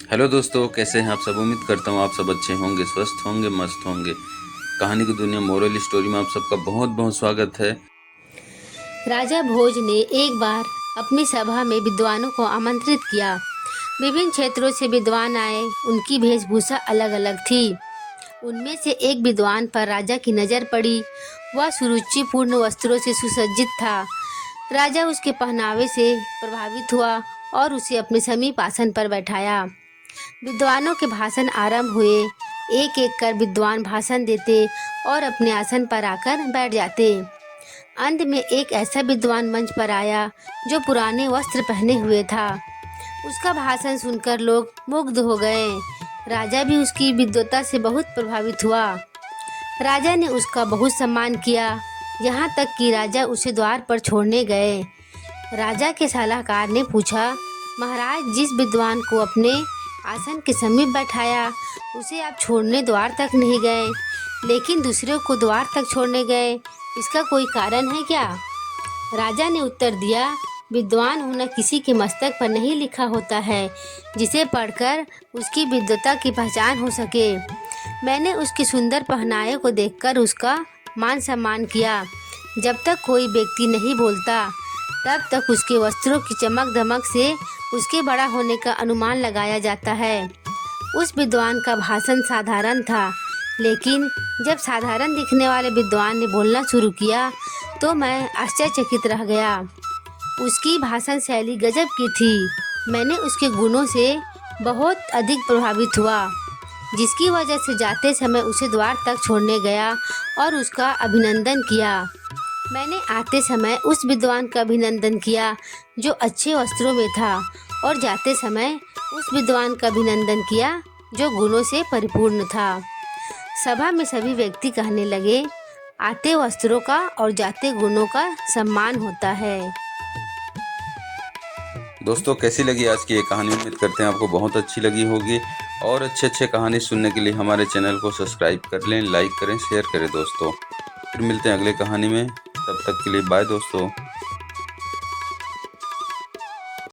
Hello दोस्तों, कैसे हैं आप सब। उम्मीद करता हूँ आप सब अच्छे होंगे, स्वस्थ होंगे, मस्त होंगे। कहानी की दुनिया मोरल स्टोरी में आप सबका बहुत बहुत स्वागत है। राजा भोज ने एक बार अपनी सभा में विद्वानों को आमंत्रित किया। विभिन्न क्षेत्रों से विद्वान आए। उनकी वेशभूषा अलग अलग थी। उनमें से एक विद्वान पर राजा की नजर पड़ी। वह सुरुचिपूर्ण वस्त्रों से सुसज्जित था। राजा उसके पहनावे से प्रभावित हुआ और उसे अपने समीप आसन पर बैठाया। विद्वानों के भाषण आरंभ हुए। एक एक कर विद्वान भाषण देते और अपने आसन पर आकर बैठ जाते। अंत में एक ऐसा विद्वान मंच पर आया जो पुराने वस्त्र पहने हुए था। उसका भाषण सुनकर लोग मुग्ध हो गए। राजा भी उसकी विद्वता से बहुत प्रभावित हुआ। राजा ने उसका बहुत सम्मान किया, यहाँ तक कि राजा उसे द्वार पर छोड़ने गए। राजा के सलाहकार ने पूछा, महाराज, जिस विद्वान को अपने आसन के समीप बैठाया उसे आप छोड़ने द्वार तक नहीं गए, लेकिन दूसरे को द्वार तक छोड़ने गए, इसका कोई कारण है क्या? राजा ने उत्तर दिया, विद्वान होना किसी के मस्तक पर नहीं लिखा होता है जिसे पढ़कर उसकी विद्वता की पहचान हो सके। मैंने उसके सुंदर पहनावे को देखकर उसका मान सम्मान किया। जब तक कोई व्यक्ति नहीं बोलता तब तक उसके वस्त्रों की चमक दमक से उसके बड़ा होने का अनुमान लगाया जाता है। उस विद्वान का भाषण साधारण था, लेकिन जब साधारण दिखने वाले विद्वान ने बोलना शुरू किया तो मैं आश्चर्यचकित रह गया। उसकी भाषण शैली गजब की थी। मैंने उसके गुणों से बहुत अधिक प्रभावित हुआ, जिसकी वजह से जाते समय उसे द्वार तक छोड़ने गया और उसका अभिनंदन किया। मैंने आते समय उस विद्वान का अभिनंदन किया जो अच्छे वस्त्रों में था, और जाते समय उस विद्वान का अभिनंदन किया जो गुणों से परिपूर्ण था। सभा में सभी व्यक्ति कहने लगे, आते वस्त्रों का और जाते गुणों का सम्मान होता है। दोस्तों, कैसी लगी आज की ये कहानी। उम्मीद करते हैं आपको बहुत अच्छी लगी होगी। और अच्छे कहानी सुनने के लिए हमारे चैनल को सब्सक्राइब कर लें, लाइक करें, शेयर करें दोस्तों। फिर मिलते हैं अगले कहानी में। तब तक के लिए बाय दोस्तों।